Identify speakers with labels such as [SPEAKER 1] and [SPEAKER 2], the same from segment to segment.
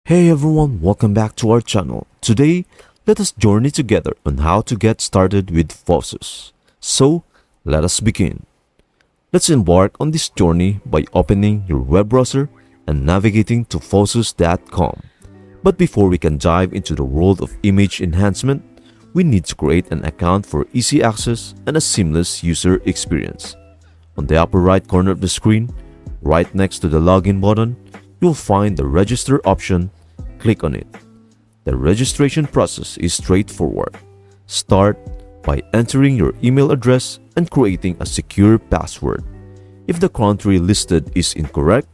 [SPEAKER 1] Hey everyone, welcome back to our channel. Today, let us journey together on how to get started with Phosus. So, let us begin. Let's embark on this journey by opening your web browser and navigating to phosus.com. But before we can dive into the world of image enhancement, we need to create an account for easy access and a seamless user experience. On the upper right corner of the screen, right next to the login button, you'll find the register option. Click on it. The registration process is straightforward. Start by entering your email address and creating a secure password. If the country listed is incorrect,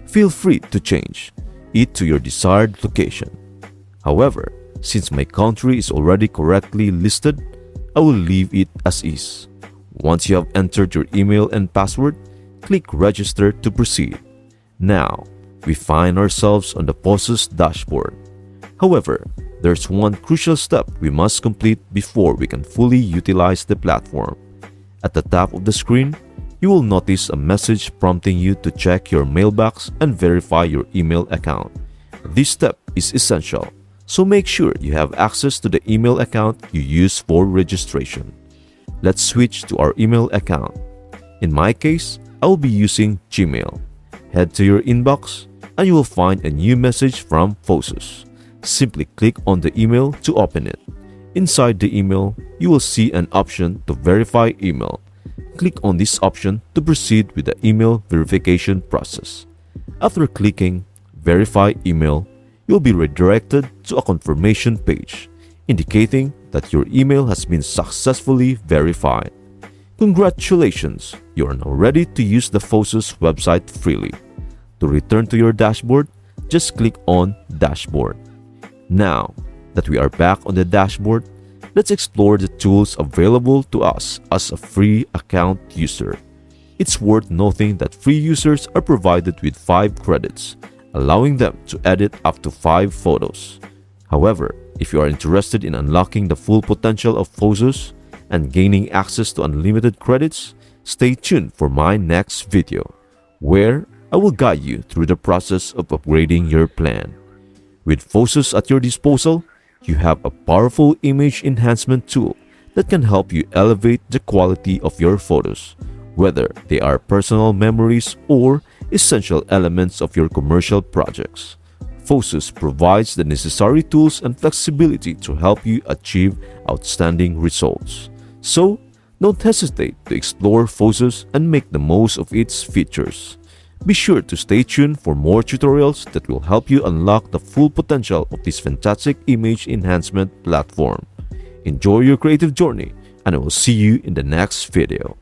[SPEAKER 1] feel free to change it to your desired location. However, since my country is already correctly listed, I will leave it as is. Once you have entered your email and password, click register to proceed. Now, we find ourselves on the Phosus dashboard. However, there's one crucial step we must complete before we can fully utilize the platform. At the top of the screen, you will notice a message prompting you to check your mailbox and verify your email account. This step is essential, so make sure you have access to the email account you use for registration. Let's switch to our email account. In my case, I will be using Gmail. Head to your inbox and you will find a new message from Phosus. Simply click on the email to open it. Inside the email, you will see an option to verify email. Click on this option to proceed with the email verification process. After clicking Verify Email, you'll be redirected to a confirmation page, indicating that your email has been successfully verified. Congratulations! You are now ready to use the Phosus website freely. To return to your dashboard, just click on Dashboard. Now that we are back on the dashboard, let's explore the tools available to us as a free account user. It's worth noting that free users are provided with 5 credits, allowing them to edit up to 5 photos. However, if you are interested in unlocking the full potential of Phosus and gaining access to unlimited credits, stay tuned for my next video, where I will guide you through the process of upgrading your plan. With Phosus at your disposal, you have a powerful image enhancement tool that can help you elevate the quality of your photos, whether they are personal memories or essential elements of your commercial projects. Phosus provides the necessary tools and flexibility to help you achieve outstanding results. So, don't hesitate to explore Phosus and make the most of its features. Be sure to stay tuned for more tutorials that will help you unlock the full potential of this fantastic image enhancement platform. Enjoy your creative journey, and I will see you in the next video.